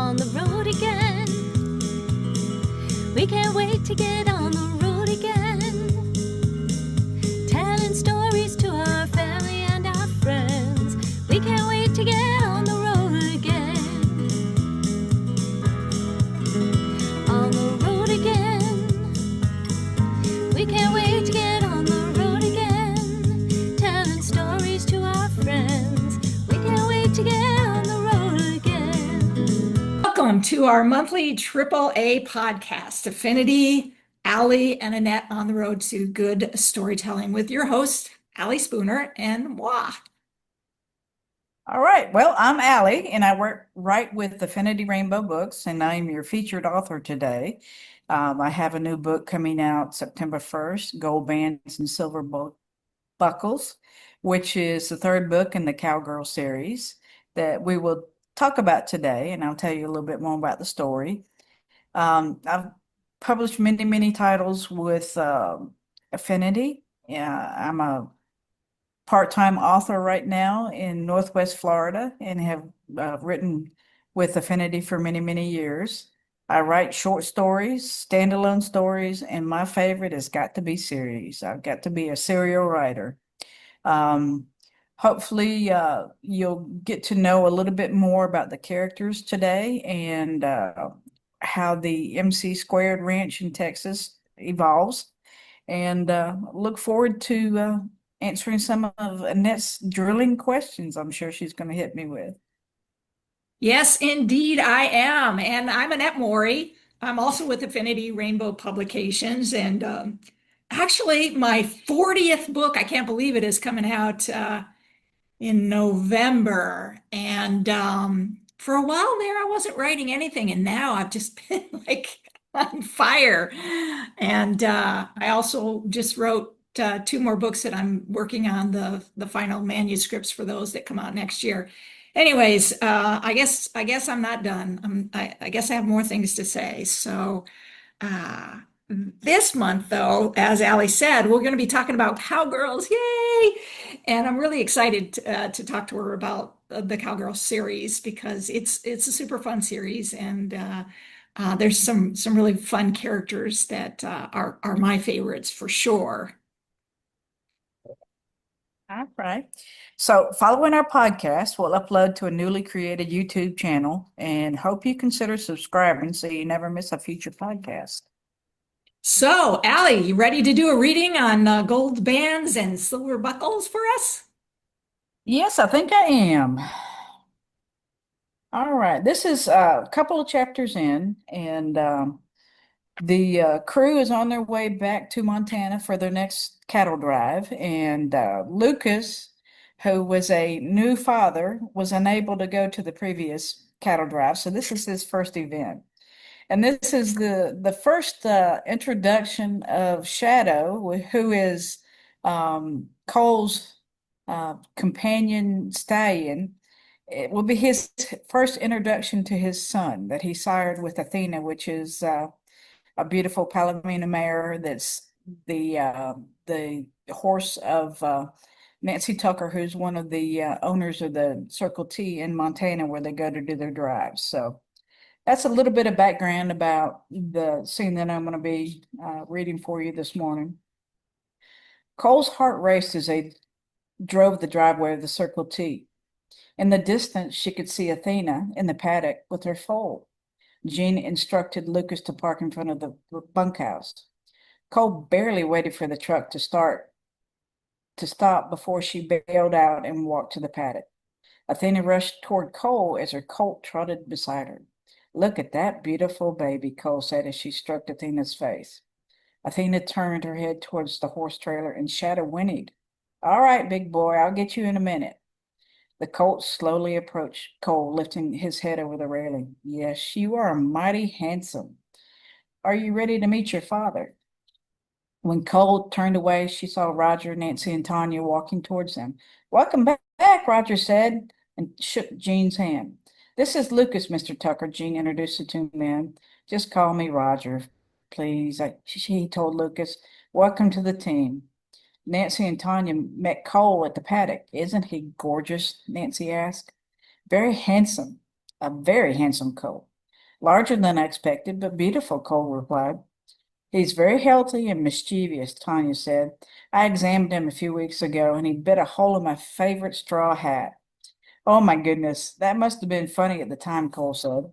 on the road again. We can't wait to get on the road again. Telling stories to our family and our friends. We can't wait to get on the road again. On the road again. We can't wait to get on the road again. Telling stories to our friends. We can't wait to get on the road again. Welcome to our monthly AAA podcast, Affinity, Allie, and Annette on the road to good storytelling with your host, Allie Spooner and moi. All right. Well, I'm Allie, and I write with Affinity Rainbow Books, and I'm your featured author today. I have a new book coming out September 1st, Gold Bands and Silver Buckles, which is the third book in the Cowgirls series that we will talk about today, and I'll tell you a little bit more about the story. I've published many titles with Affinity. Yeah, I'm a part-time author right now in Northwest Florida and have written with Affinity for many years. I write short stories, standalone stories, and my favorite has got to be series. I've got to be a serial writer. Hopefully, you'll get to know a little bit more about the characters today and how the MC Squared Ranch in Texas evolves. And look forward to answering some of Annette's drilling questions I'm sure she's going to hit me with. Yes, indeed, I am. And I'm Annette Maury. I'm also with Affinity Rainbow Publications. And actually, my 40th book, I can't believe it, is coming out in November. And for a while there, I wasn't writing anything. And now I've just been like on fire. And I also just wrote two more books that I'm working on, the final manuscripts for those that come out next year. Anyways, I guess I'm not done. I guess I have more things to say. So uh, this month, though, as Allie said, we're going to be talking about Cowgirls. Yay! And I'm really excited to talk to her about the Cowgirls series because it's a super fun series, and there's some really fun characters that are my favorites for sure. All right. So, following our podcast, we'll upload to a newly created YouTube channel and hope you consider subscribing so you never miss a future podcast. So, Allie, you ready to do a reading on gold bands and silver buckles for us? Yes, I think I am. All right. This is a couple of chapters in, and the crew is on their way back to Montana for their next cattle drive, and Lucas, who was a new father, was unable to go to the previous cattle drive, so this is his first event. And this is the first introduction of Shadow, who is Cole's companion stallion. It will be his first introduction to his son that he sired with Athena, which is a beautiful Palomino mare that's the horse of Nancy Tucker, who's one of the owners of the Circle T in Montana, where they go to do their drives. So that's a little bit of background about the scene that I'm going to be reading for you this morning. Cole's heart raced as they drove the driveway of the Circle T. In the distance, she could see Athena in the paddock with her foal. Jean instructed Lucas to park in front of the bunkhouse. Cole barely waited for the truck to stop before she bailed out and walked to the paddock. Athena rushed toward Cole as her colt trotted beside her. "Look at that beautiful baby," Cole said as she stroked Athena's face. Athena turned her head towards the horse trailer and Shadow whinnied. "All right, big boy, I'll get you in a minute." The colt slowly approached Cole, lifting his head over the railing. "Yes, you are mighty handsome. Are you ready to meet your father?" When Cole turned away, she saw Roger, Nancy, and Tanya walking towards them. "Welcome back," Roger said, and shook Jean's hand. "This is Lucas, Mr. Tucker," Jean introduced the two men. "Just call me Roger, please," he told Lucas. "Welcome to the team." Nancy and Tanya met Cole at the paddock. "Isn't he gorgeous?" Nancy asked. "Very handsome, a very handsome Cole." Larger than I expected, but beautiful, Cole replied. He's very healthy and mischievous, Tanya said. I examined him a few weeks ago and he bit a hole in my favorite straw hat. Oh my goodness, that must have been funny at the time, Cole said.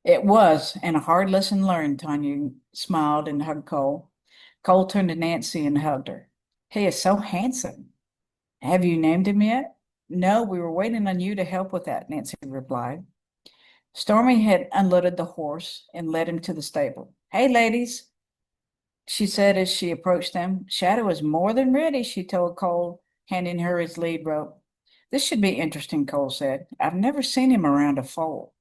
It was, and a hard lesson learned, Tanya smiled and hugged Cole. Cole turned to Nancy and hugged her. He is so handsome. Have you named him yet? No, we were waiting on you to help with that, Nancy replied. Stormy had unloaded the horse and led him to the stable. Hey, ladies, she said as she approached them. Shadow is more than ready, she told Cole, handing her his lead rope. This should be interesting, Cole said. I've never seen him around a foal.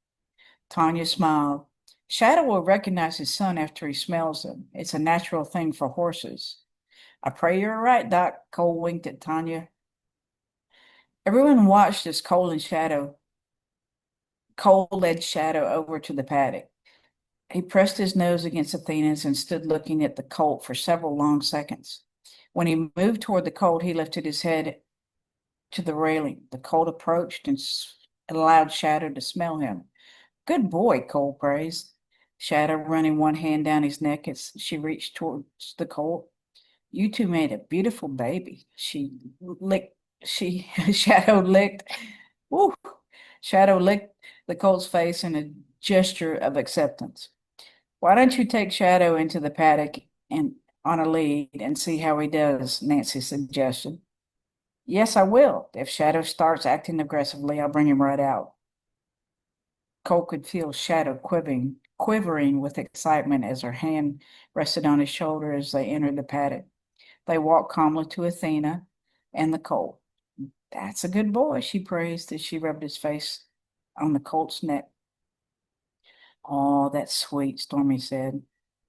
Tanya smiled. Shadow will recognize his son after he smells him. It's a natural thing for horses. I pray you're right, Doc, Cole winked at Tanya. Everyone watched as Cole led Shadow over to the paddock. He pressed his nose against Athena's and stood looking at the colt for several long seconds. When he moved toward the colt, he lifted his head to the railing. The colt approached and allowed Shadow to smell him. Good boy, Cole praised. Shadow running one hand down his neck as she reached towards the colt. You two made a beautiful baby. Shadow licked, woo, Shadow licked the colt's face in a gesture of acceptance. Why don't you take Shadow into the paddock and on a lead and see how he does? Nancy suggested. Yes, I will. If Shadow starts acting aggressively, I'll bring him right out. Cole could feel Shadow quivering with excitement as her hand rested on his shoulder as they entered the paddock. They walked calmly to Athena and the colt. That's a good boy, she praised as she rubbed his face on the colt's neck. Oh, that's sweet, Stormy said.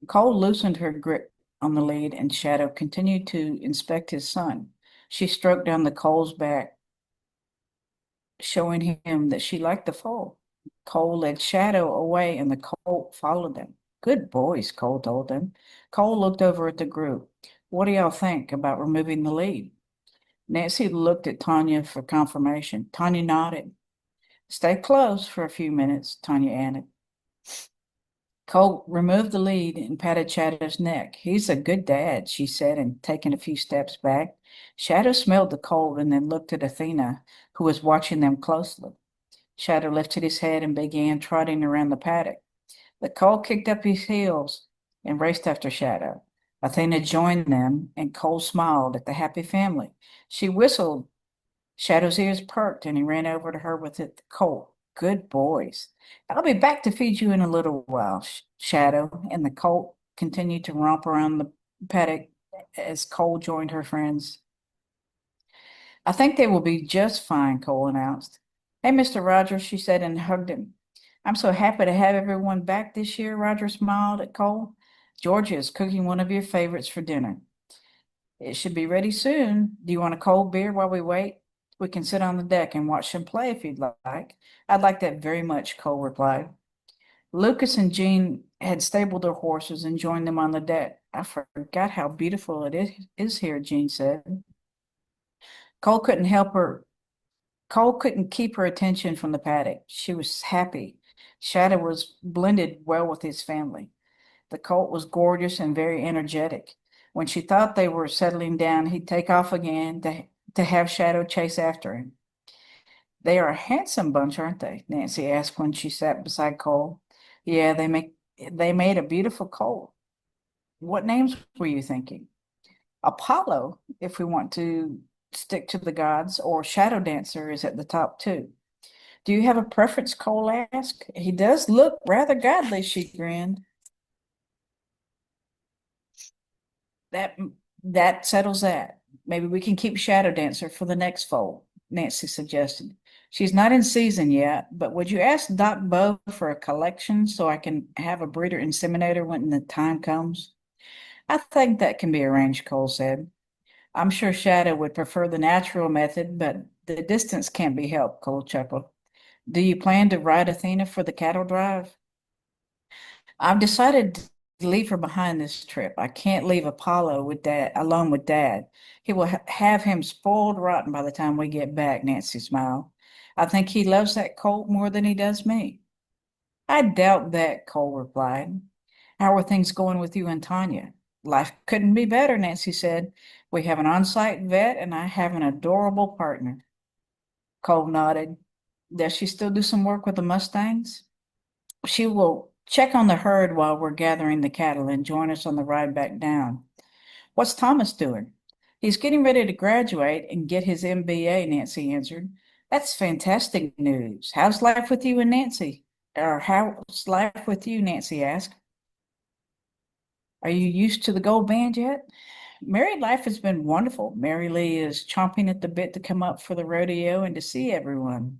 Cole loosened her grip on the lead and Shadow continued to inspect his son. She stroked down the coal's back, showing him that she liked the foal. Cole led Shadow away and the colt followed them. Good boys, Cole told them. Cole looked over at the group. What do y'all think about removing the lead? Nancy looked at Tanya for confirmation. Tanya nodded. Stay close for a few minutes, Tanya added. Cole removed the lead and patted Shadow's neck. He's a good dad, she said, and taking a few steps back. Shadow smelled the colt and then looked at Athena, who was watching them closely. Shadow lifted his head and began trotting around the paddock. The colt kicked up his heels and raced after Shadow. Athena joined them, and Cole smiled at the happy family. She whistled. Shadow's ears perked, and he ran over to her with the colt. Good boys. I'll be back to feed you in a little while, Shadow. And the colt continued to romp around the paddock as Cole joined her friends. I think they will be just fine, Cole announced. Hey, Mr. Rogers, she said and hugged him. I'm so happy to have everyone back this year, Roger smiled at Cole. Georgia is cooking one of your favorites for dinner. It should be ready soon. Do you want a cold beer while we wait? We can sit on the deck and watch them play if you'd like. I'd like that very much, Cole replied. Lucas and Jean had stabled their horses and joined them on the deck. I forgot how beautiful it is here, Jean said. Cole couldn't help her. Cole couldn't keep her attention from the paddock. She was happy. Shadow was blended well with his family. The colt was gorgeous and very energetic. When she thought they were settling down, he'd take off again to have Shadow chase after him. They are a handsome bunch, aren't they? Nancy asked when she sat beside Cole. Yeah, they made a beautiful colt. What names were you thinking? Apollo, if we want to stick to the gods, or Shadow Dancer is at the top too. Do you have a preference? Cole asked. He does look rather godly, she grinned. That that settles that. Maybe we can keep Shadow Dancer for the next foal, Nancy suggested. She's not in season yet, but would you ask Doc Bo for a collection so I can have a breeder inseminator when the time comes? I think that can be arranged, Cole said. I'm sure Shadow would prefer the natural method, but the distance can't be helped, Cole chuckled. Do you plan to ride Athena for the cattle drive? I've decided to leave her behind this trip. I can't leave Apollo with Dad alone with Dad. He will have him spoiled rotten by the time we get back, Nancy smiled. I think he loves that colt more than he does me. I doubt that, Cole replied. How are things going with you and Tanya? Life couldn't be better, Nancy said. We have an on-site vet and I have an adorable partner. Cole nodded. Does she still do some work with the Mustangs? She will check on the herd while we're gathering the cattle and join us on the ride back down. What's Thomas doing? He's getting ready to graduate and get his MBA, Nancy answered. That's fantastic news. How's life with you and Nancy? Or how's life with you, Nancy asked. Are you used to the gold band yet? Married life has been wonderful. Mary Lee is chomping at the bit to come up for the rodeo and to see everyone.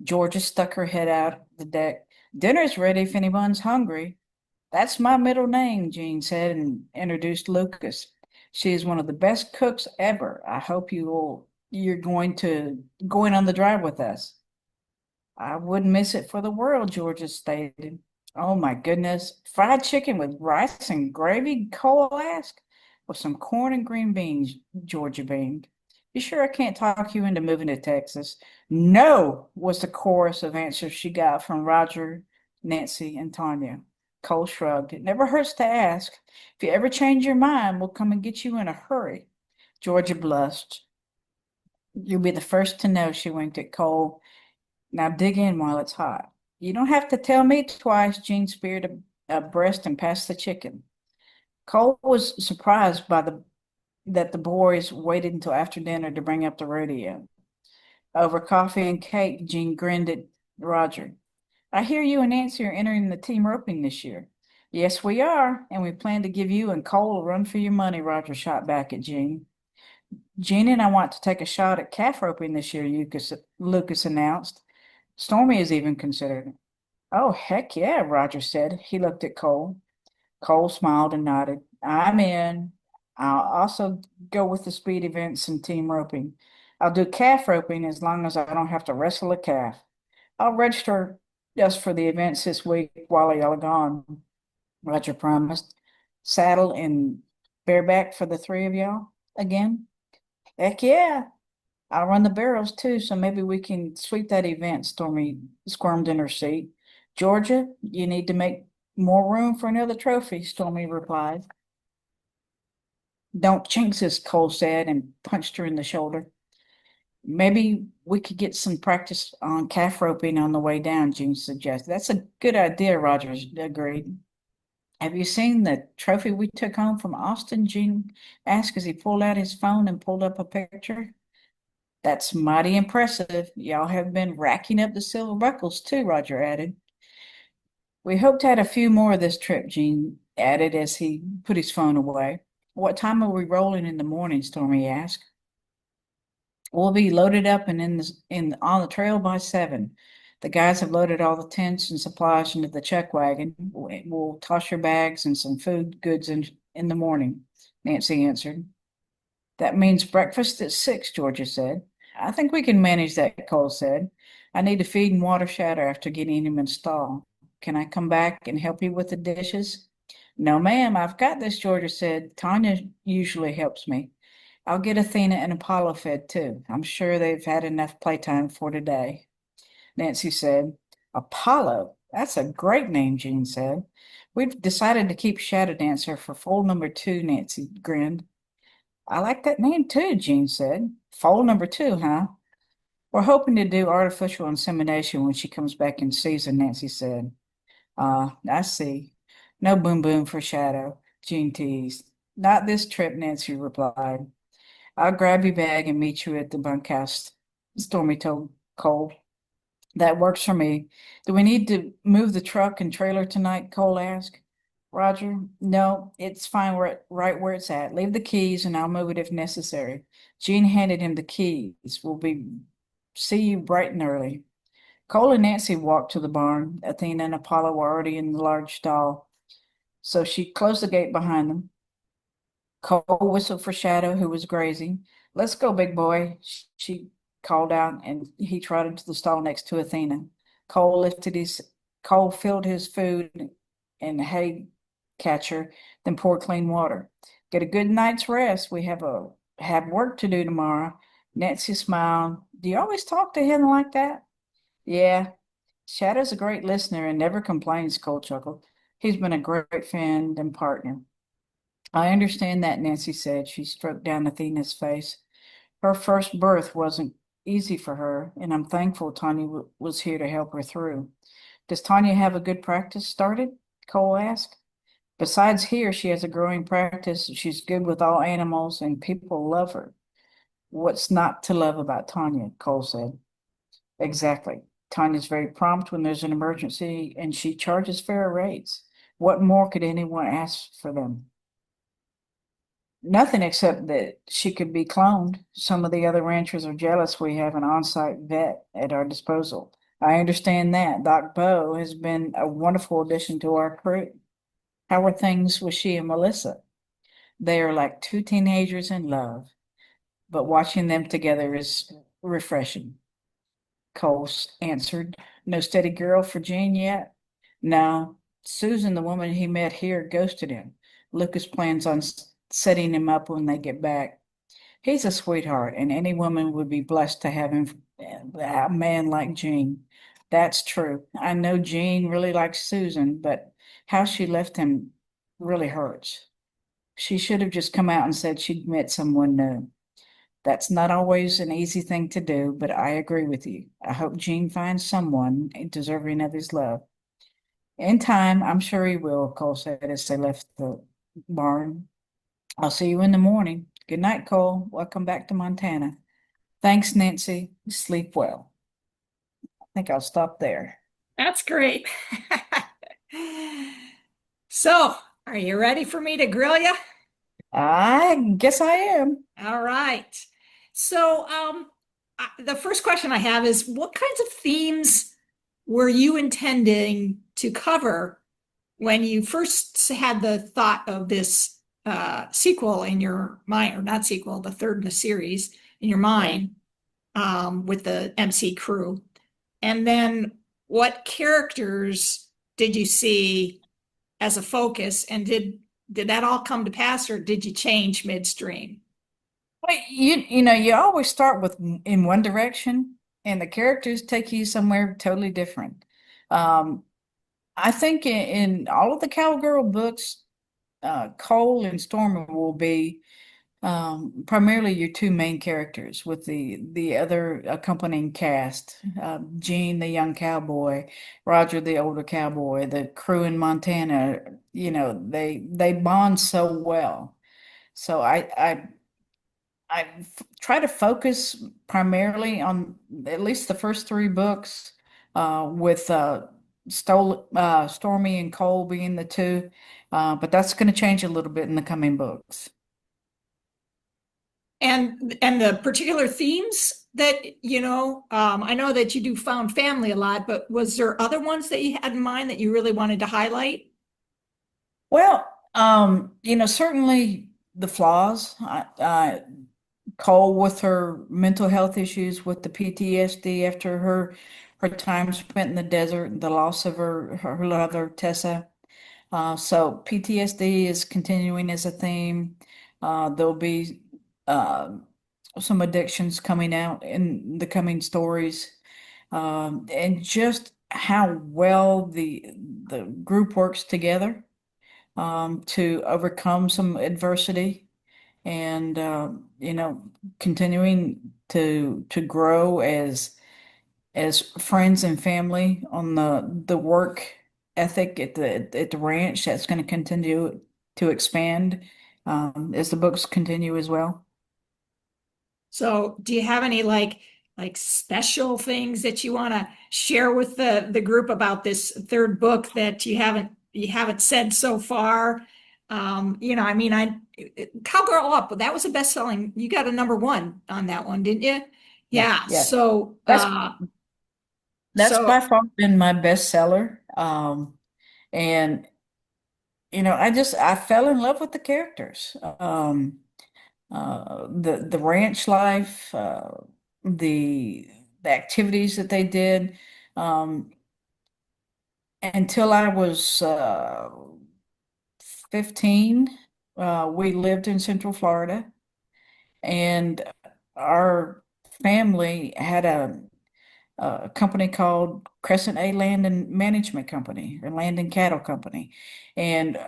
Georgia stuck her head out the deck. Dinner's ready if anyone's hungry. That's my middle name, Jean said and introduced Lucas. She is one of the best cooks ever. I hope you're going on the drive with us. I wouldn't miss it for the world, Georgia stated. Oh my goodness. Fried chicken with rice and gravy, Cole asked. With some corn and green beans, Georgia beamed. You sure I can't talk you into moving to Texas? No, was the chorus of answers she got from Roger, Nancy, and Tanya. Cole shrugged. It never hurts to ask. If you ever change your mind, we'll come and get you in a hurry. Georgia blushed. You'll be the first to know, she winked at Cole. Now dig in while it's hot. You don't have to tell me twice, Jean speared a breast and passed the chicken. Cole was surprised by that the boys waited until after dinner to bring up the rodeo. Over coffee and cake, Jean grinned at Roger. I hear you and Nancy are entering the team roping this year. Yes, we are, and we plan to give you and Cole a run for your money, Roger shot back at Jean. Jean and I want to take a shot at calf roping this year, Lucas announced. Stormy is even considered it. Oh, heck yeah, Roger said. He looked at Cole. Cole smiled and nodded. I'm in. I'll also go with the speed events and team roping. I'll do calf roping as long as I don't have to wrestle a calf. I'll register just for the events this week while y'all are gone, Roger promised. Saddle and bareback for the three of y'all again? Heck yeah. I'll run the barrels too, so maybe we can sweep that event, Stormy squirmed in her seat. Georgia, you need to make more room for another trophy, Stormy replied. Don't jinx this, Cole said and punched her in the shoulder. Maybe we could get some practice on calf roping on the way down, Jean suggested. That's a good idea, Rogers agreed. Have you seen the trophy we took home from Austin? Jean asked as he pulled out his phone and pulled up a picture. That's mighty impressive. Y'all have been racking up the silver buckles too, Roger added. We hope to add a few more this trip, Jean added as he put his phone away. What time are we rolling in the morning? Stormy asked. We'll be loaded up and on the trail by 7. The guys have loaded all the tents and supplies into the chuck wagon. We'll toss your bags and some food goods in the morning, Nancy answered. That means breakfast at 6, Georgia said. I think we can manage that, Cole said. I need to feed and water Shadow after getting him installed. Can I come back and help you with the dishes? No, ma'am, I've got this, Georgia said. Tanya usually helps me. I'll get Athena and Apollo fed too. I'm sure they've had enough playtime for today. Nancy said. Apollo? That's a great name, Jean said. We've decided to keep Shadow Dancer for foal number 2, Nancy grinned. I like that name too, Jean said. Foal number 2, huh? We're hoping to do artificial insemination when she comes back in season, Nancy said. I see. No boom boom for Shadow, Jean teased. Not this trip, Nancy replied. I'll grab your bag and meet you at the bunkhouse, Stormy told Cole. That works for me. Do we need to move the truck and trailer tonight? Cole asked. Roger, no, it's fine right where it's at. Leave the keys and I'll move it if necessary. Jean handed him the keys. See you bright and early. Cole and Nancy walked to the barn. Athena and Apollo were already in the large stall, so she closed the gate behind them. Cole whistled for Shadow, who was grazing. Let's go, big boy, she called out, and he trotted to the stall next to Athena. Cole filled his food in the hay catcher, then poured clean water. Get a good night's rest. We have work to do tomorrow. Nancy smiled. Do you always talk to him like that? Yeah. Shadow's a great listener and never complains, Cole chuckled. He's been a great friend and partner. I understand that, Nancy said. She stroked down Athena's face. Her first birth wasn't easy for her, and I'm thankful Tanya was here to help her through. Does Tanya have a good practice started? Cole asked. Besides here, she has a growing practice. She's good with all animals, and people love her. What's not to love about Tanya? Cole said. Exactly. Tanya's very prompt when there's an emergency, and she charges fair rates. What more could anyone ask for them? Nothing except that she could be cloned. Some of the other ranchers are jealous we have an on-site vet at our disposal. I understand that. Doc Bo has been a wonderful addition to our crew. How are things with she and Melissa? They are like two teenagers in love, but watching them together is refreshing. Cole answered. No steady girl for Gene yet? No. Susan, the woman he met here, ghosted him. Lucas plans on setting him up when they get back. He's a sweetheart, and any woman would be blessed to have him, a man like Gene. That's true. I know Jean really likes Susan, but how she left him really hurts. She should have just come out and said she'd met someone new. That's not always an easy thing to do, but I agree with you. I hope Gene finds someone deserving of his love. In time, I'm sure he will, Cole said as they left the barn. I'll see you in the morning. Good night, Cole. Welcome back to Montana. Thanks, Nancy. Sleep well. I think I'll stop there. That's great. So, are you ready for me to grill you? I guess I am. All right. So, the first question I have is what kinds of themes were you intending to cover when you first had the thought of this sequel in your mind, or not sequel, the third in the series in your mind, with the MC crew? And then what characters did you see as a focus, and did that all come to pass, or did you change midstream? Well, you always start with in one direction, and the characters take you somewhere totally different. Um, I think in all of the Cowgirl books, Cole and Stormer will be primarily your two main characters, with the other accompanying cast. Gene, the young cowboy, Roger, the older cowboy, the crew in Montana. They bond so well. So I try to focus primarily on at least the first three books, with Stormy and Cole being the two, but that's going to change a little bit in the coming books. And the particular themes that, I know that you do found family a lot, but was there other ones that you had in mind that you really wanted to highlight? Well, certainly the flaws. Cole with her mental health issues, with the PTSD after her time spent in the desert, the loss of her lover Tessa. So PTSD is continuing as a theme. There'll be uh, some addictions coming out in the coming stories, and just how well the group works together, to overcome some adversity, and continuing to grow as friends and family on the work ethic at the ranch. That's going to continue to expand, as the books continue as well. So do you have any like special things that you want to share with the group about this third book that you haven't said so far? I mean, Cowgirl Up, that was a best-selling. You got a number one on that one, didn't you? Yeah, Yeah. yeah. So That's so by far been my bestseller. And I fell in love with the characters. The ranch life, the the activities that they did, um, until I was 15. We lived in Central Florida, and our family had a company called Crescent A Land and Management Company or Land and Cattle Company. And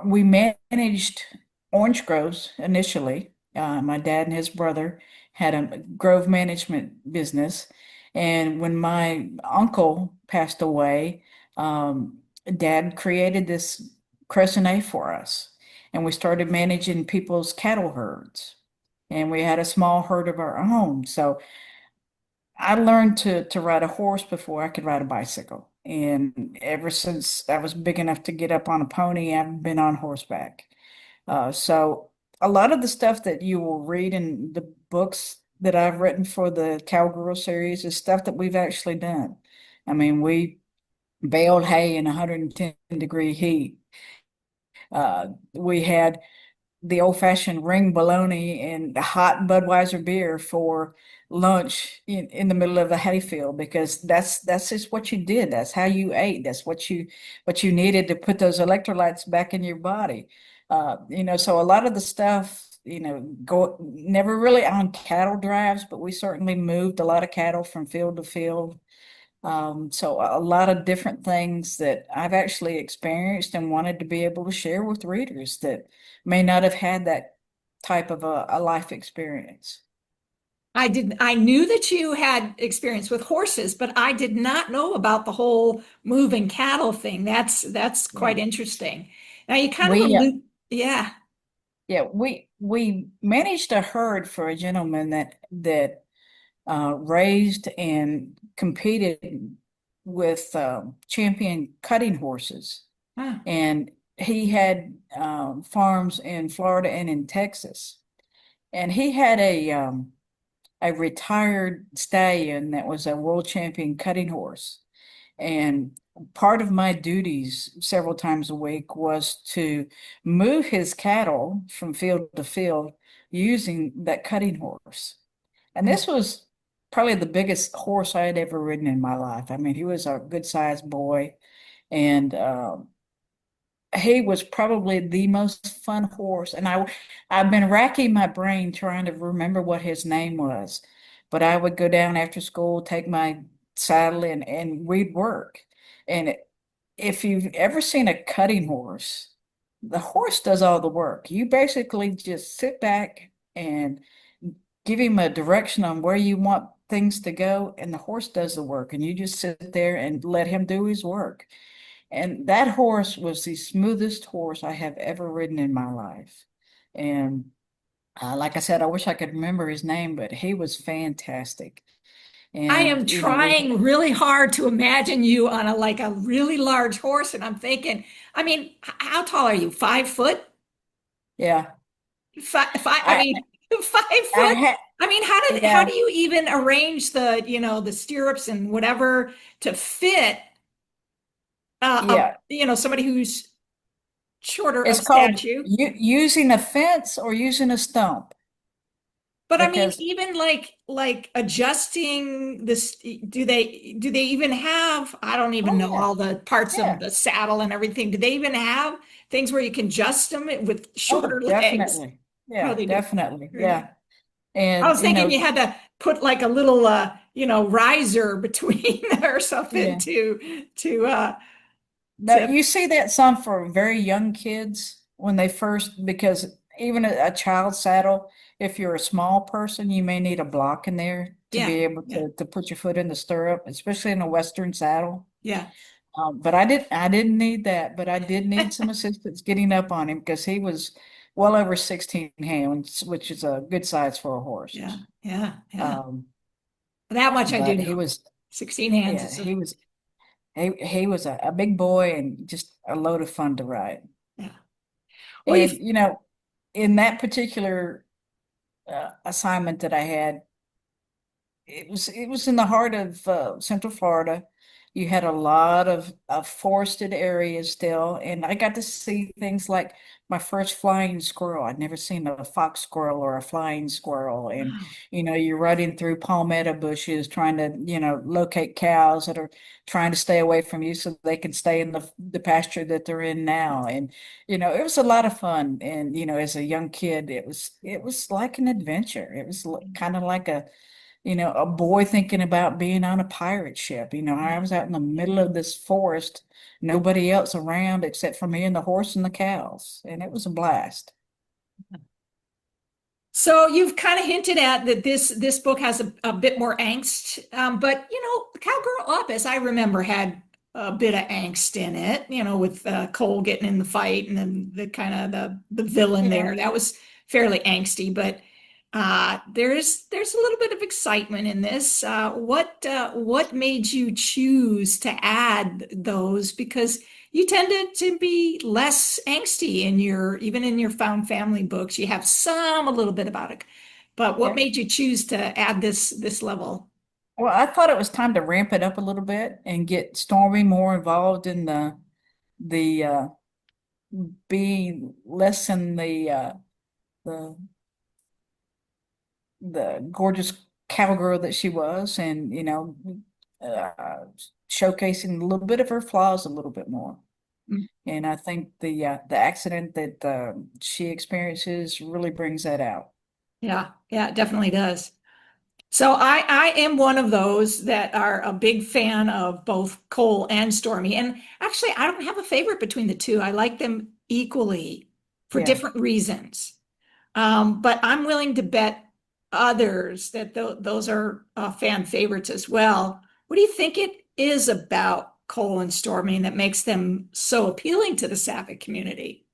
we managed orange groves initially. My dad and his brother had a grove management business. And when my uncle passed away, Dad created this Crescent A for us. And we started managing people's cattle herds. And we had a small herd of our own. So I learned to ride a horse before I could ride a bicycle. And ever since I was big enough to get up on a pony, I've been on horseback. So a lot of the stuff that you will read in the books that I've written for the Cowgirl series is stuff that we've actually done. I mean, we baled hay in 110-degree heat. We had the old-fashioned ring bologna and hot Budweiser beer for lunch in the middle of the hayfield because that's just what you did. That's how you ate. That's what you needed to put those electrolytes back in your body. So a lot of the stuff, go never really on cattle drives, but we certainly moved a lot of cattle from field to field. So a lot of different things that I've actually experienced and wanted to be able to share with readers that may not have had that type of a life experience. I knew that you had experience with horses, but I did not know about the whole moving cattle thing. That's quite Yeah. interesting. Now you kind of We allude, yeah. we managed a herd for a gentleman that raised and competed with champion cutting horses. Huh. And he had farms in Florida and in Texas. And he had a retired stallion that was a world champion cutting horse. And part of my duties several times a week was to move his cattle from field to field using that cutting horse. And Hmm. this was probably the biggest horse I had ever ridden in my life. I mean, he was a good sized boy, and he was probably the most fun horse. And I've been racking my brain trying to remember what his name was. But I would go down after school, take my saddle, and we'd work. And if you've ever seen a cutting horse, the horse does all the work. You basically just sit back and give him a direction on where you want things to go, and the horse does the work, and you just sit there and let him do his work. And that horse was the smoothest horse I have ever ridden in my life. And like I said, I wish I could remember his name, but he was fantastic. I And, am trying really hard to imagine you on a really large horse, and I'm thinking, I mean, how tall are you? 5 foot? yeah, I I, mean, 5 foot. had, I mean, how yeah, do you even arrange the stirrups and whatever to fit yeah. somebody who's shorter It's of called statue? using a fence or using a stump But I mean, because, even like adjusting this, do they even have, I don't even oh, know yeah, all the parts of yeah. the saddle and everything. Do they even have things where you can adjust them with Oh, shorter legs? definitely. Oh, Yeah, they do. definitely. Really? Yeah. I And, was thinking you had to put like a little riser between or something yeah. No, to you see that some for very young kids when they first, because even a child saddle, if you're a small person, you may need a block in there to be yeah, able yeah, to put your foot in the stirrup, especially in a Western saddle. yeah. But I didn't need that, but I did need some assistance getting up on him because he was well over 16 hands, which is a good size for a horse. Yeah, yeah, yeah. Um, That much I do but he know. was, 16 hands yeah, is a, he was a big boy and just a load of fun to ride. yeah. Well, And, in that particular assignment that I had, it was in the heart of Central Florida. You had a lot of forested areas still, and I got to see things like my first flying squirrel. I'd never seen a fox squirrel or a flying squirrel. And wow. you're riding through palmetto bushes trying to, locate cows that are trying to stay away from you so they can stay in the pasture that they're in now. And it was a lot of fun. And as a young kid, it was like an adventure. It was kind of like a boy thinking about being on a pirate ship. I was out in the middle of this forest, nobody else around except for me and the horse and the cows, and it was a blast. So you've kind of hinted at that this book has a bit more angst, but Cowgirl Up, as I remember, had a bit of angst in it. With Cole getting in the fight and then the kind of the villain Yeah. there. That was fairly angsty, but there's a little bit of excitement in this. What made you choose to add those? Because you tended to be less angsty even in your found family books. You have some a little bit about it, but what Yeah. made you choose to add this level? Well, I thought it was time to ramp it up a little bit and get Stormy more involved in the being less than the the gorgeous cowgirl that she was, and uh, showcasing a little bit of her flaws a little bit more. Mm, And I think the accident that she experiences really brings that out. yeah, yeah, it definitely does. So I am one of those that are a big fan of both Cole and Stormy. And actually, I don't have a favorite between the two. I like them equally for Yeah. different reasons. But I'm willing to bet others that those are fan favorites as well. What do you think it is about Cole and Stormy that makes them so appealing to the Sapphic community?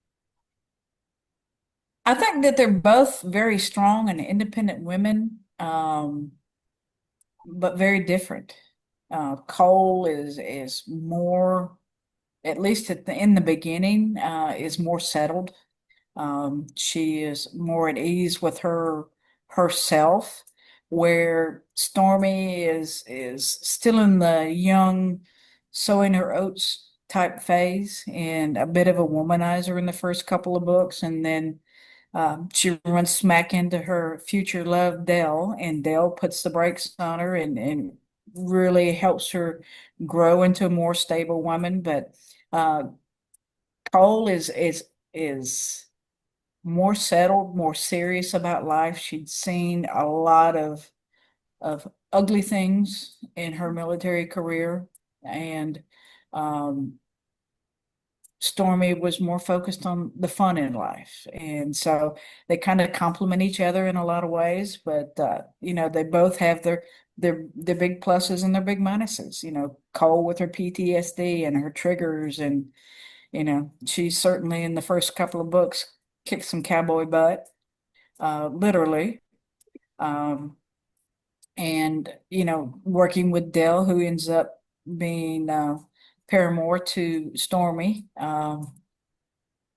I think that they're both very strong and independent women, but very different. Cole is more, at least in the beginning, is more settled. She is more at ease with herself, where Stormy is still in the young, sowing her oats type phase, and a bit of a womanizer in the first couple of books, and then she runs smack into her future love, Dell, and Dell puts the brakes on her and really helps her grow into a more stable woman. But uh, Cole is more settled, more serious about life. She'd seen a lot of ugly things in her military career, and um, Stormy was more focused on the fun in life. And so they kind of complement each other in a lot of ways, but they both have their big pluses and their big minuses. Cole with her PTSD and her triggers, and she's certainly in the first couple of books kicked some cowboy butt, literally. Um, and working with Dell, who ends up being paramour to Stormy,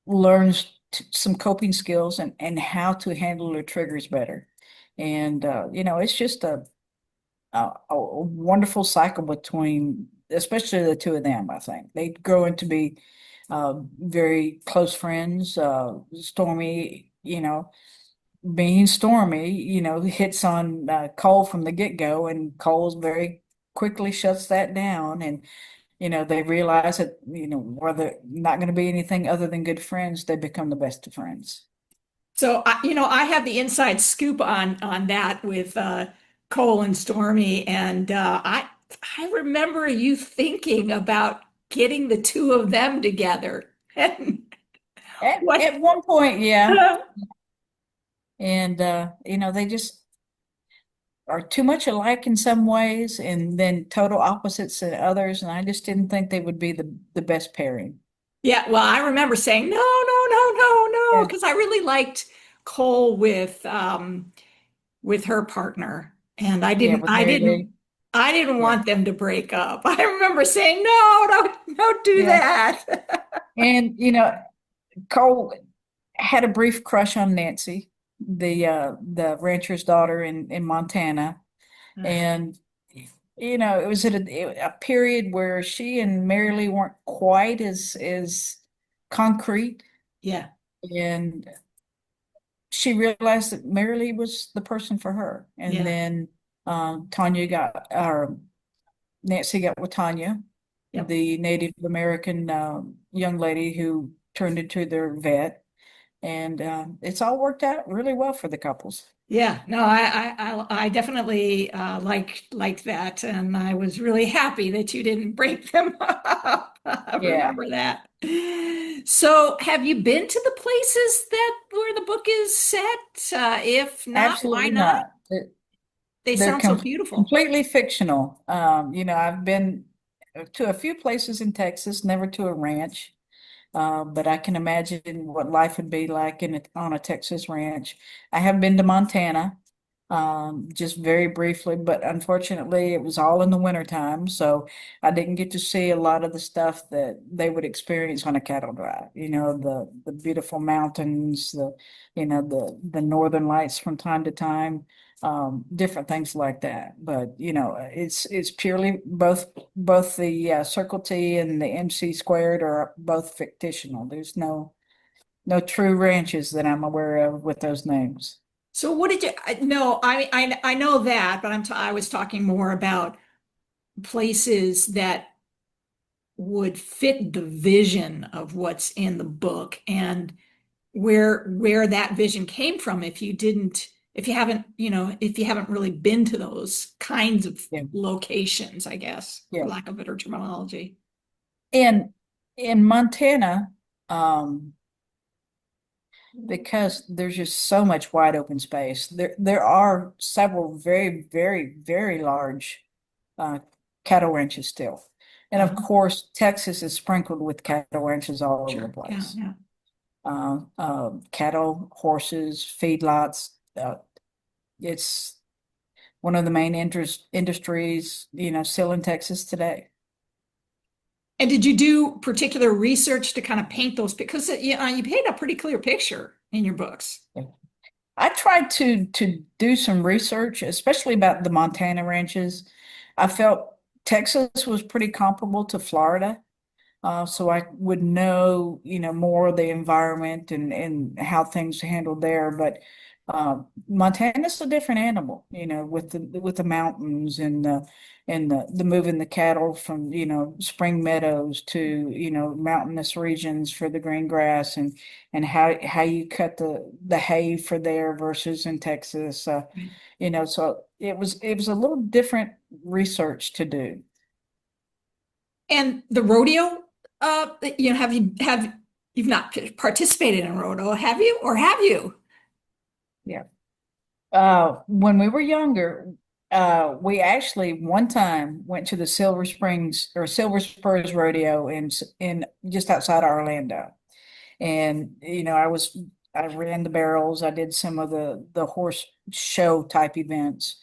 learns some coping skills and how to handle their triggers better. And it's just a wonderful cycle between, especially the two of them. I think they grow into be very close friends. Stormy, being Stormy, hits on Cole from the get-go, and Cole's very quickly shuts that down. And they realize that, where they're not going to be anything other than good friends, they become the best of friends. So I have the inside scoop on that with Cole and Stormy, and I remember you thinking about getting the two of them together. And what? At one point, yeah. And they just are too much alike in some ways, and then total opposites in others. And I just didn't think they would be the best pairing. Yeah, well, I remember saying no, no, no, no, no, Yeah. because I really liked Cole with her partner, and Yeah, with Mary Lee. I didn't Yeah. want them to break up. I remember saying no, don't do Yeah. that. And Cole had a brief crush on Nancy, the rancher's daughter in Montana. And it was at a period where she and Mary Lee weren't quite as concrete, Yeah, and she realized that Mary Lee was the person for her. And yeah, then Tanya got, or Nancy got with Tanya, yep. the Native American young lady who turned into their vet. And it's all worked out really well for the couples. Yeah, no, I definitely liked that, and I was really happy that you didn't break them up. I Yeah, remember that. So, have you been to the places that where the book is set? If not, why absolutely not? not. They They're sound so beautiful. completely fictional. I've been to a few places in Texas, never to a ranch. But I can imagine what life would be like on a Texas ranch. I have been to Montana, just very briefly, but unfortunately it was all in the wintertime, so I didn't get to see a lot of the stuff that they would experience on a cattle drive. The beautiful mountains, the northern lights from time to time, different things like that. But it's purely both the Circle T and the MC squared are both fictional. There's no true ranches that I'm aware of with those names. So, what did you? No, I know that, but I was talking more about places that would fit the vision of what's in the book and where that vision came from if you haven't if you haven't really been to those kinds of Yeah, locations, I guess, for yeah. lack of better terminology. In in Montana, um, because there's just so much wide open space. There are several very, very, very large uh, cattle ranches still. And of Uh-huh. course, Texas is sprinkled with cattle ranches all over the Sure. Yeah, place. yeah. Cattle, horses, feedlots. It's one of the main industries, still in Texas today. And did you do particular research to kind of paint those because you paint a pretty clear picture in your books? I tried to do some research, especially about the Montana ranches. I felt Texas was pretty comparable to Florida. So I would know, more of the environment and how things are handled there. But Montana's a different animal, with the mountains and the moving the cattle from, spring meadows to, mountainous regions for the green grass and how you cut the hay for there versus in Texas. So it was a little different research to do. And the rodeo, you've not participated in rodeo, have you? Or have you? Yeah. When we were younger, we actually one time went to the Silver Springs or Silver Spurs Rodeo in just outside Orlando. And I ran the barrels. I did some of the horse show type events.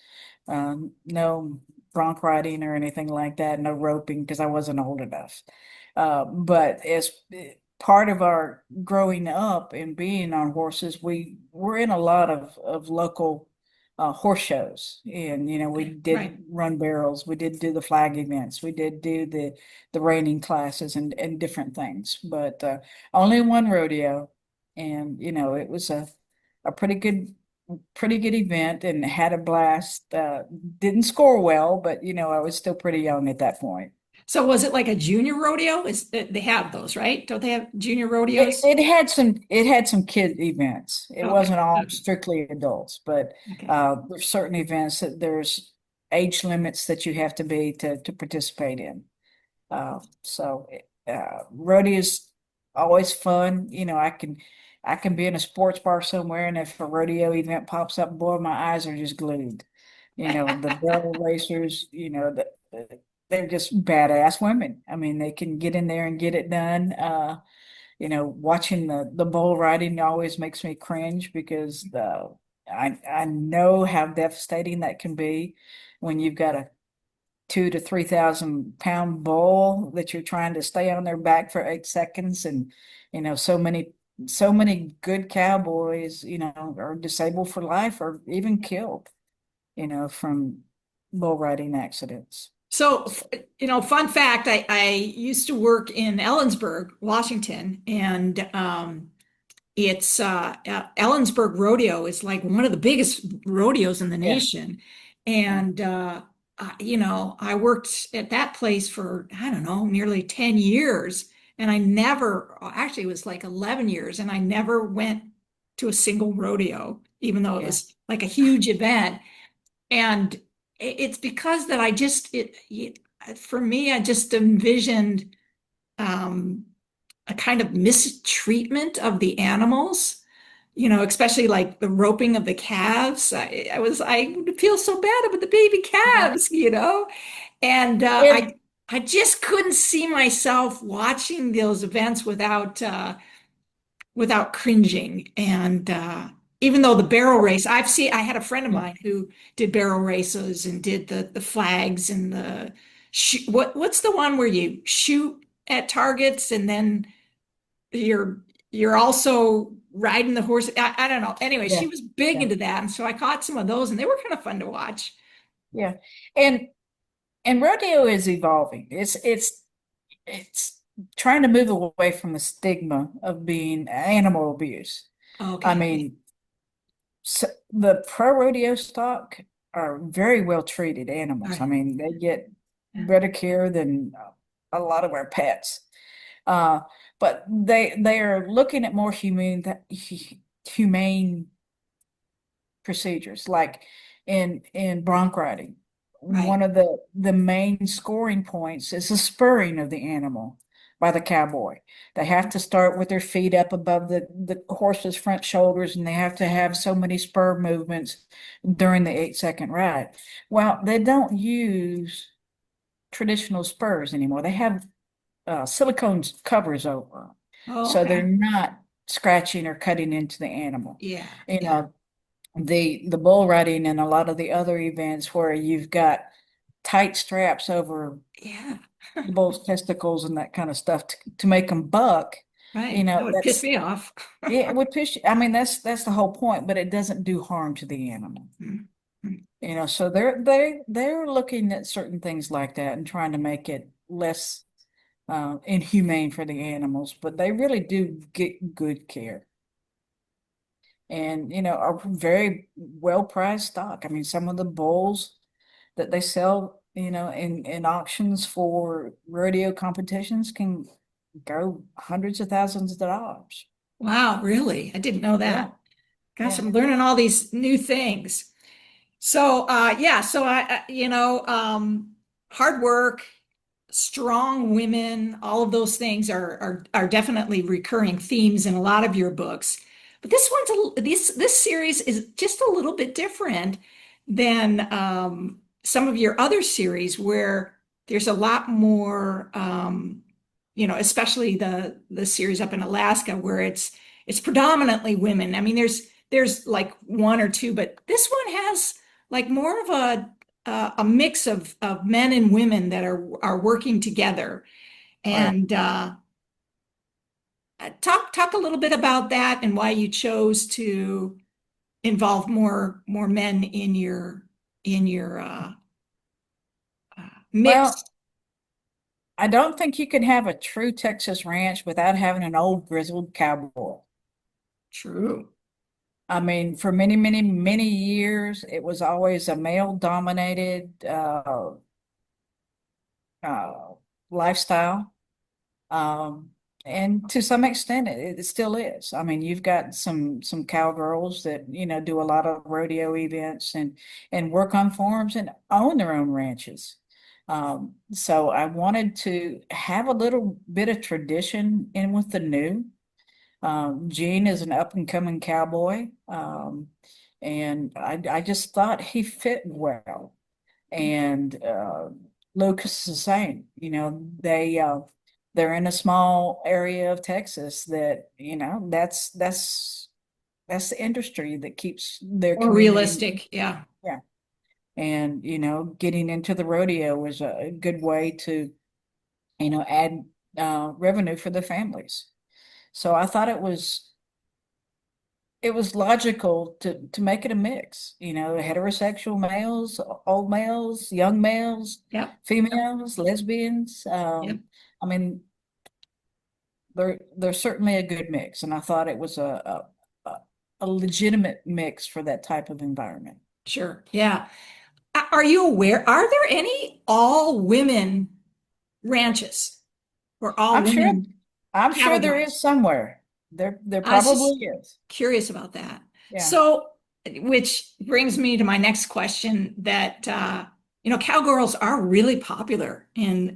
No bronc riding or anything like that. No roping because I wasn't old enough. But as part of our growing up and being on horses, we were in a lot of local horse shows, and we Okay, right. did run barrels. We did do the flag events. We did do the reining classes and different things. But only one rodeo, and it was a pretty good event and had a blast. Didn't score well, but I was still pretty young at that point. So was it like a junior rodeo? They have those, right? Don't they have junior It, rodeos? it had some kid events. It Okay, wasn't all okay, strictly adults, but okay. there's certain events that there's age limits that you have to be to participate in. Rodeo's always fun. I can be in a sports bar somewhere, and if a rodeo event pops up, boy, my eyes are just glued. The barrel racers, they're just badass women. I mean, they can get in there and get it done. Watching the bull riding always makes me cringe because I know how devastating that can be when you've got a 2 to 3,000 pound bull that you're trying to stay on their back for 8 seconds, and so many good cowboys, are disabled for life or even killed, from bull riding accidents. So, So, fun fact, I used to work in Ellensburg, Washington, and it's Ellensburg Rodeo is like one of the biggest rodeos in the yeah, nation. yeah. And I worked at that place for, I don't know, nearly 10 years. And I never, actually it was like 11 years, and I never went to a single rodeo. even though it Yeah. was like a huge event. And it's because that I just for me, I just envisioned um, a kind of mistreatment of the animals, especially like the roping of the calves. I would feel so bad about the baby Yeah. calves. And And I just couldn't see myself watching those events without cringing. And even though the barrel race, I had a friend of yeah, mine who did barrel races and did the flags and the what's the one where you shoot at targets and then you're you're also riding the horse. I don't know. Anyway, yeah, she was big yeah, into that, and so I caught some of those, and they were kind of fun to watch. yeah. And rodeo is evolving. It's trying to move away from the stigma of being animal abuse. I Okay. mean, so the pro rodeo stock are very well treated All animals. I right. mean, they get Yeah. better care than a lot of our pets. Uh, but they are looking at more humane procedures, like in bronc riding. Right. One of the main scoring points is the spurring of the animal by the cowboy. They have to start with their feet up above the horse's front shoulders, and they have to have so many spur movements during the 8-second ride. Well, they don't use traditional spurs anymore. They have silicone covers over them, Oh, so they're okay. not scratching or cutting into the animal. Yeah. You Yeah. know, the bull riding and a lot of the other events where you've got tight straps over Yeah. the bull's testicles and that kind of stuff to make them buck, Right. That would piss that's me off. yeah, it would push. I mean, that's the whole point, but it doesn't do harm to the animal. Mm, mm. So they're looking at certain things like that and trying to make it less inhumane for the animals, but they really do get good care. And are very well prized stock. I mean, some of the bulls that they sell, in auctions for rodeo competitions can go hundreds of thousands of dollars. Wow, really? I didn't know Yeah, that. Gosh, yeah. I'm learning all these new things. So, yeah, so hard work, strong women, all of those things are definitely recurring themes in a lot of your books. But this series is just a little bit different than some of your other series where there's a lot more especially the series up in Alaska where it's predominantly women. I mean, there's like one or two, but this one has like more of a mix of men and women that are working together. Yeah. And talk a little bit about that and why you chose to involve more men in your Well, mix. I don't think you can have a true Texas ranch without having an old grizzled cowboy. True. I mean, for many, many, many years, it was always a male dominated uh, lifestyle. Um, and to some extent, it still is. I mean, you've got some cowgirls that do a lot of rodeo events and work on farms and own their own ranches. So I wanted to have a little bit of tradition in with the new. Gene is an up and coming cowboy, and I just thought he fit well. And Lucas is the same. They're in a small area of Texas that that's the industry that keeps their More community. realistic. Yeah, Yeah, and getting into the rodeo was a good way to add revenue for the families. So I thought it was logical to make it a mix, heterosexual males, old males, young males, yep, females, lesbians. yep, I mean, they're certainly a good mix, and I thought it was a legitimate mix for that type of environment. sure. Yeah. Are you aware? Are there any all women ranches or all I'm sure, women I'm sure cattle there is drives? somewhere. There I was just probably is. curious about that. Yeah. So, which brings me to my next question that cowgirls are really popular in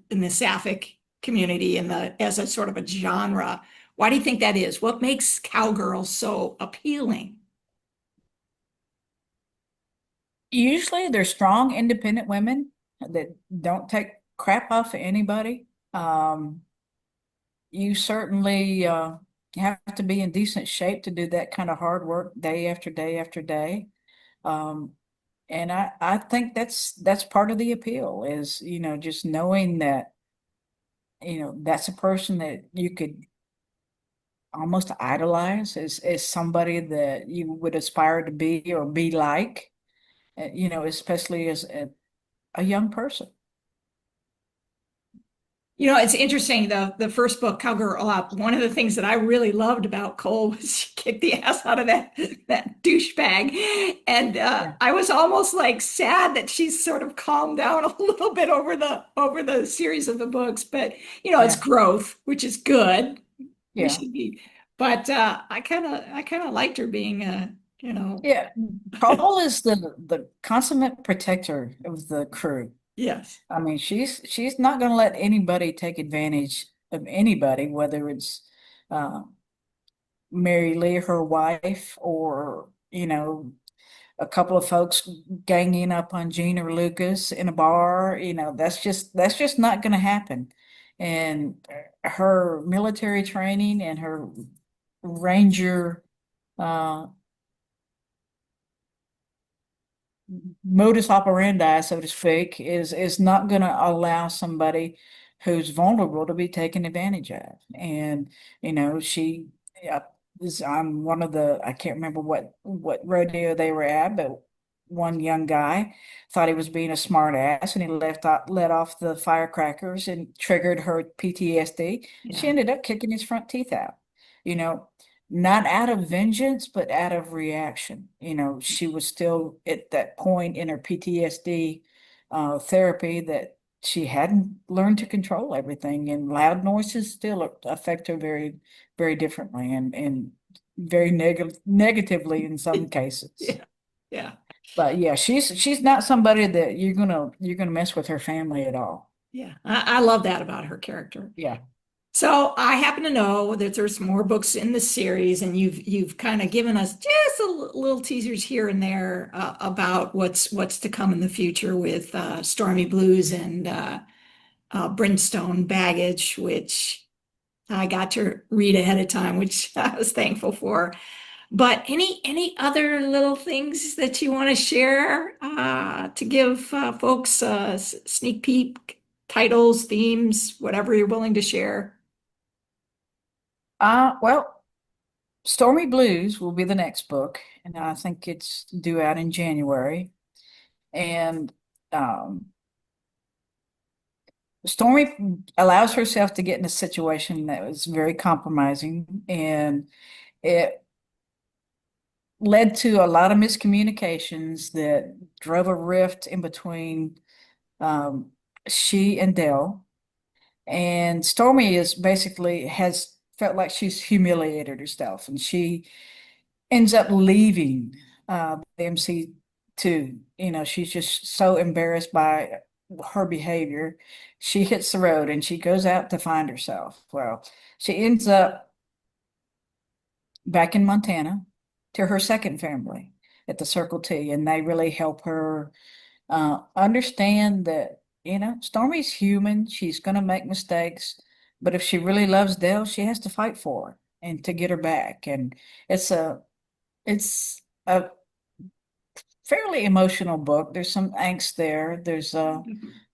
the sapphic community in the as a sort of a genre. Why do you think that is? What makes cowgirls so appealing? Usually they're strong, independent women that don't take crap off of anybody. Um, you certainly have to be in decent shape to do that kind of hard work day after day after day. Um, and I think that's part of the appeal is, just knowing that, that's a person that you could almost idolize as somebody that you would aspire to be or be like, especially as a young person. It's interesting, the first book, Cowgirl Up, one of the things that I really loved about Cole was she kicked the ass out of that douchebag. And Yeah. I was almost like sad that she's sort of calmed down a little bit over the series of the books. But it's Yeah. growth, which is good. We Yeah. should be. But I kind of liked her being Yeah. Cole is the consummate protector of the crew. yes. I mean, she's not going to let anybody take advantage of anybody, whether it's uh, Mary Lee, her wife, or a couple of folks ganging up on Gene or Lucas in a bar. That's just not going to happen. And her military training and her ranger uh, modus operandi, so to speak, is not going to allow somebody who's vulnerable to be taken advantage of. And she is on one of the I can't remember what rodeo they were at, but one young guy thought he was being a smart ass and he let off the firecrackers and triggered her PTSD. She Yeah. ended up kicking his front teeth out. You know, not out of vengeance, but out of reaction. She was still at that point in her PTSD therapy that she hadn't learned to control everything, and loud noises still affect her very, very differently and very negatively in some cases. Yeah. Yeah. But yeah, she's not somebody that you're gonna mess with her family at all. Yeah. I love that about her character. Yeah. So I happen to know that there's more books in the series, and you've kind of given us just little teasers here and there about what's to come in the future with Stormy Blues and Brimstone Baggage, which I got to read ahead of time, which I was thankful for. But any other little things that you want to share to give folks sneak peek, titles, themes, whatever you're willing to share? Well, Stormy Blues will be the next book, and I think it's due out in January. And um, Stormy allows herself to get in a situation that was very compromising, and it led to a lot of miscommunications that drove a rift in between um, she and Dell. And Stormy is basically has felt like she's humiliated herself, and she ends up leaving the MC2. She's just so embarrassed by her behavior. She hits the road and she goes out to find herself. Well, she ends up back in Montana to her second family at the Circle T, and they really help her understand that, Stormy's human. She's going to make mistakes, but if she really loves Dell, she has to fight for her and to get her back. And it's a it's a fairly emotional book. There's some angst there. There's a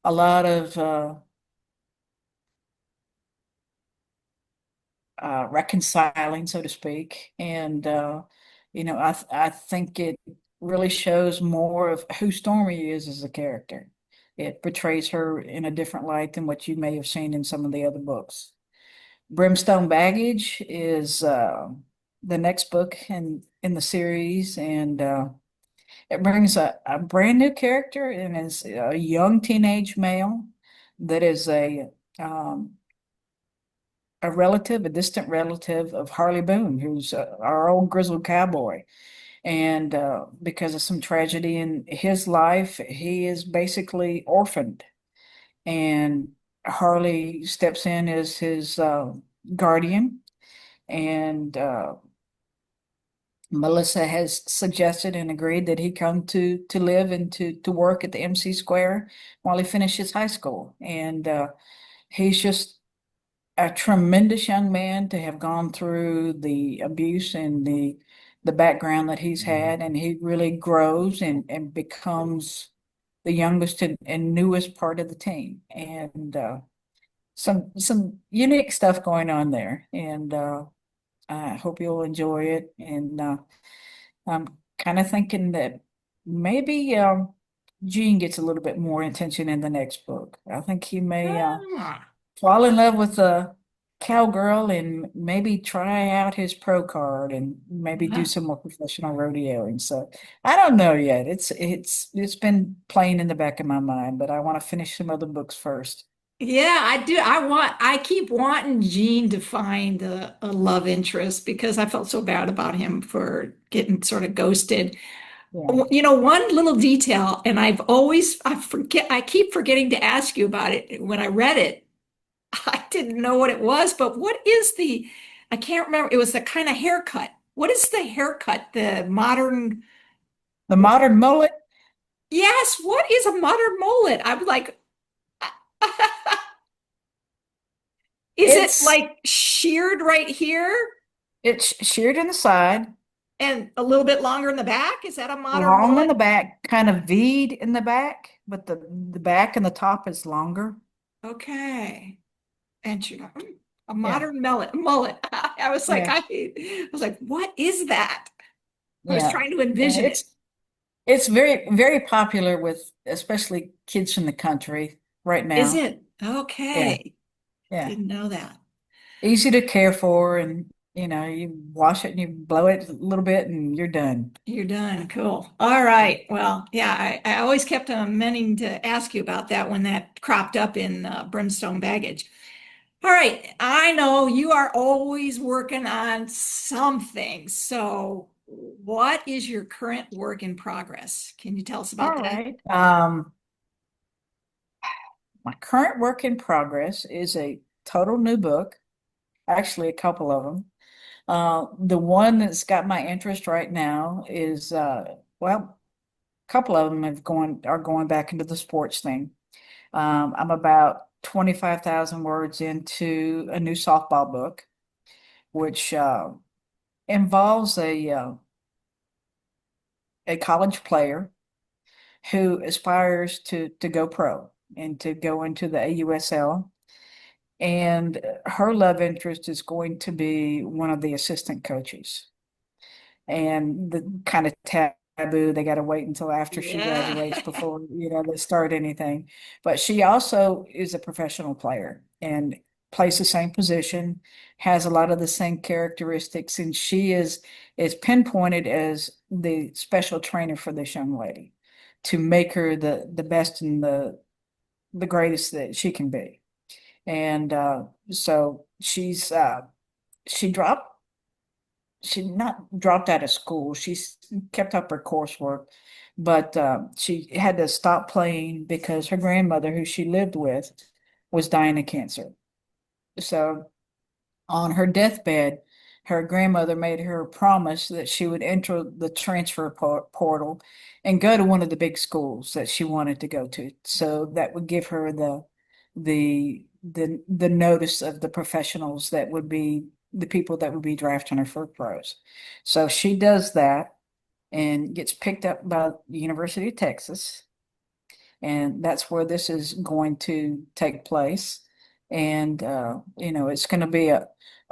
lot of reconciling, so to speak. And I think it really shows more of who Stormy is as a character. It portrays her in a different light than what you may have seen in some of the other books. Brimstone Baggage is the next book in the series, and it brings a brand new character and is a young teenage male that is um, a distant relative of Harley Boone, who's our old grizzled cowboy. And because of some tragedy in his life, he is basically orphaned. And Harley steps in as his guardian. And Melissa has suggested and agreed that he come to live and to work at the MC Square while he finishes high school. And he's just a tremendous young man to have gone through the abuse and the background that he's had, and he really grows and becomes the youngest and newest part of the team. And some unique stuff going on there. And I hope you'll enjoy it. And I'm kind of thinking that maybe Gene gets a little bit more attention in the next book. I think he may Ah, fall in love with a cowgirl and maybe try out his pro card and maybe do yeah. some more professional rodeoing. So I don't know yet. It's been playing in the back of my mind, but I want to finish some other books first. Yeah, I do. I keep wanting Gene to find a love interest because I felt so bad about him for getting sort of ghosted. Yeah. One little detail, and I keep forgetting to ask you about it. When I read it, I didn't know what it was, but I can't remember. It was the kind of haircut. What is the haircut? The modern, The modern mullet, yes, what is a modern mullet? I'm like, is it it's like sheared right here it's sheared in the side, and a little bit longer in the back? Is that a modern long in mullet? the back, kind of V'd in the back, but the back and the top is longer. Okay. And a Yeah. modern mullet. I was like, Yeah. what is that? I was Yeah. trying to Yeah. envision it. It's very, very popular with especially kids from the country right Is now. it? Yeah. Okay. Yeah. Didn't know that. Easy to care for, and you wash it and you blow it a little bit and you're done. You're done. Cool. All right. Well, yeah, I always kept meaning to ask you about that when that cropped up in Brimstone Baggage. All right. I know you are always working on something. So, what is your current work in progress? Can you tell us about All that? right. My current work in progress is a total new book, actually a couple of them. The one that's got my interest right now is well, a couple of them are going back into the sports thing. I'm about 25,000 words into a new softball book, which involves a college player who aspires to go pro and to go into the AUSL. And her love interest is going to be one of the assistant coaches. And the kind of taboo, they got to wait until after she Yeah. graduates before, they start anything. But she also is a professional player and plays the same position, has a lot of the same characteristics, and she is pinpointed as the special trainer for this young lady to make her the best and the greatest that she can be. And so she dropped she not dropped out of school. She's kept up her coursework, but she had to stop playing because her grandmother, who she lived with, was dying of cancer. So on her deathbed, her grandmother made her a promise that she would enter the transfer portal and go to one of the big schools that she wanted to go to. So that would give her the notice of the professionals that would be the people that would be drafting her for pros. So she does that and gets picked up by the University of Texas, and that's where this is going to take place. And it's going to be a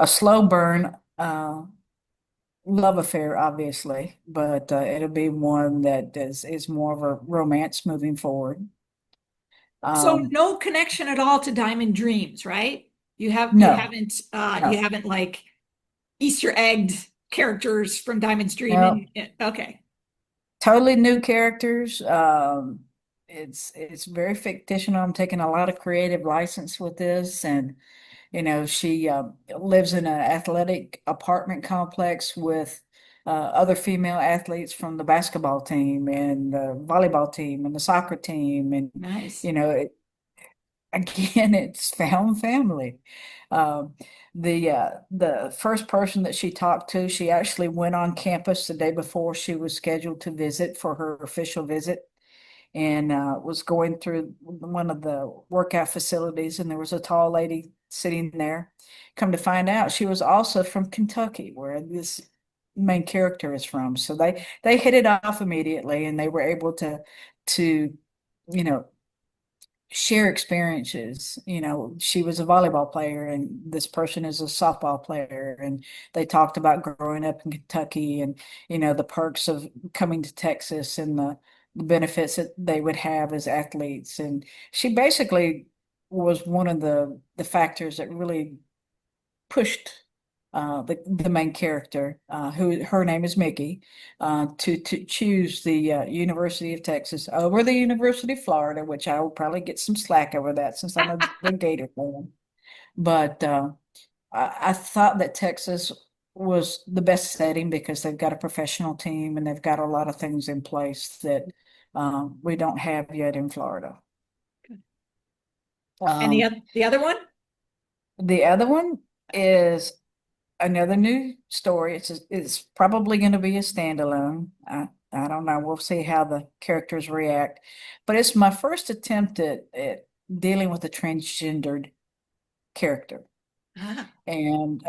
slow burn love affair, obviously, but it'll be one that is more of a romance moving forward. So Um, no connection at all to Diamond Dreams, right? no, You no, haven't like Easter egged characters from Diamond's Dream no, okay. totally new characters. It's very fictional. I'm taking a lot of creative license with this, and she lives in an athletic apartment complex with other female athletes from the basketball team and the volleyball team and the soccer team. And, Nice. you know, again, it's found family. Um, the first person that she talked to, she actually went on campus the day before she was scheduled to visit for her official visit, and was going through one of the workout facilities, and there was a tall lady sitting there. Come to find out, she was also from Kentucky, where this main character is from. So they hit it off immediately, and they were able to you know share experiences. She was a volleyball player and this person is a softball player, and they talked about growing up in Kentucky and the perks of coming to Texas and the benefits that they would have as athletes. And she basically was one of the factors that really pushed the main character, who her name is Mickey, to choose the University of Texas over the University of Florida, which I will probably get some slack over that since I'm a big Gator fan. But I thought that Texas was the best setting because they've got a professional team and they've got a lot of things in place that we don't have yet in Florida. And Um, the other one? the other one is another new story. It's probably going to be a standalone. I don't know. We'll see how the characters react. But it's my first attempt at dealing with a transgendered character. Ah, And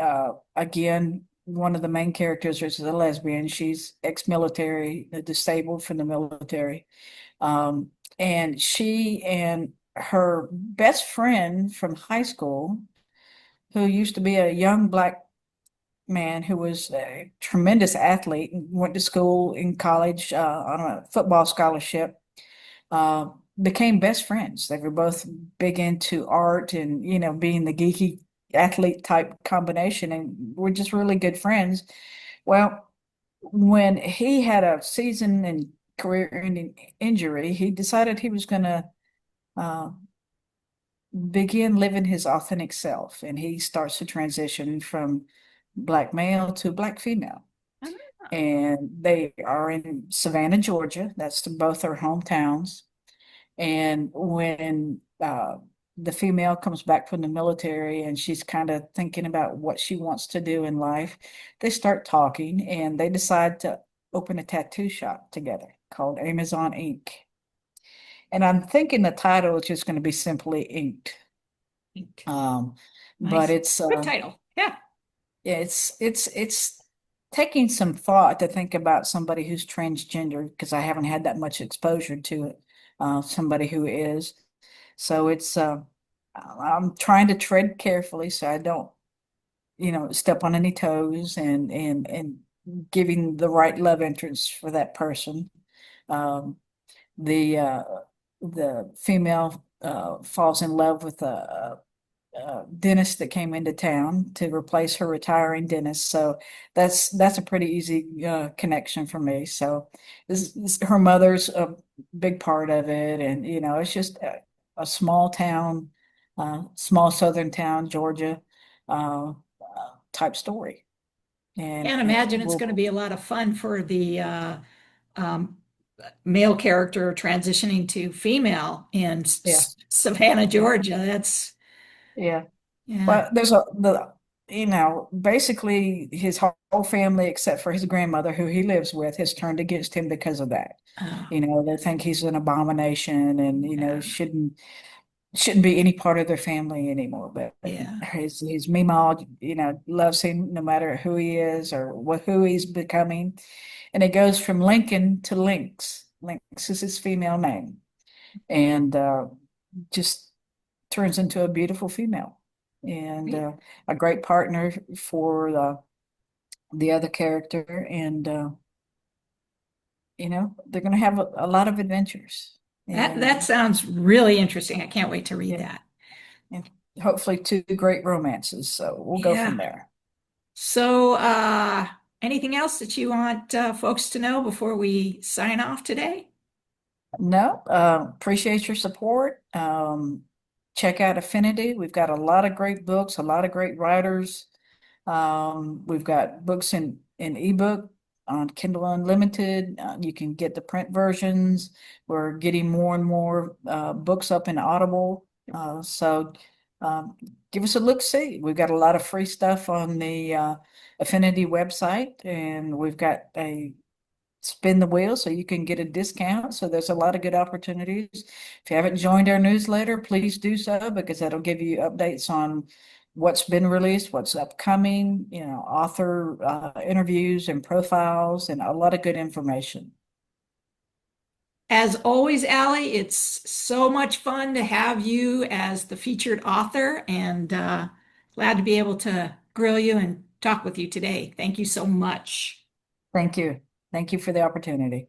again, one of the main characters is a lesbian. She's ex-military, disabled from the military. Um, and she and her best friend from high school, who used to be a young black man who was a tremendous athlete and went to school in college on a football scholarship, uh, became best friends. They were both big into art and, being the geeky athlete type combination, and we're just really good friends. Well, when he had a season and career-ending injury, he decided he was going to uh, begin living his authentic self, and he starts to transition from black male to black female. ah. And they are in Savannah, Georgia. That's both their hometowns. And when the female comes back from the military and she's kind of thinking about what she wants to do in life, they start talking and they decide to open a tattoo shop together called Amazon Ink. And I'm thinking the title is just going to be simply Inked. Um, but Nice. it's Good title. Yeah. yeah, it's taking some thought to think about somebody who's transgender, because I haven't had that much exposure to it. Somebody who is. So I'm trying to tread carefully so I don't, step on any toes, and giving the right love interest for that person. Um, the uh the female falls in love with a dentist that came into town to replace her retiring dentist. So that's a pretty easy connection for me. So her mother's a big part of it, and it's just a small town, small southern town, Georgia, type story. And Can't imagine it's going to we'll be a lot of fun for the um, male character transitioning to female in yeah, Savannah, yeah, Georgia. That's, yeah. yeah. Well, basically his whole family, except for his grandmother, who he lives with, has turned against him because of that. Oh, They think he's an abomination and, yeah. shouldn't be any part of their family anymore. But Yeah. his Meemaw, loves him no matter who he is or who he's becoming. And it goes from Lincoln to Lynx. Lynx is his female name. And just turns into a beautiful female and Great. a great partner for the other character. And they're going to have a lot of adventures, That and sounds really interesting. I can't wait to read yeah, that. and hopefully two great romances. So we'll go Yeah. from there. So, anything else that you want folks to know before we sign off today? No, appreciate your support. Check out Affinity. We've got a lot of great books, a lot of great writers. We've got books in ebook on Kindle Unlimited. You can get the print versions. We're getting more and more books up in Audible. So give us a look see. We've got a lot of free stuff on the Affinity website, and we've got a spin the wheel so you can get a discount. So there's a lot of good opportunities. If you haven't joined our newsletter, please do so, because that'll give you updates on what's been released, what's upcoming, author interviews and profiles, and a lot of good information. As always, Allie, it's so much fun to have you as the featured author, and glad to be able to grill you and talk with you today. Thank you so much. Thank you. Thank you for the opportunity.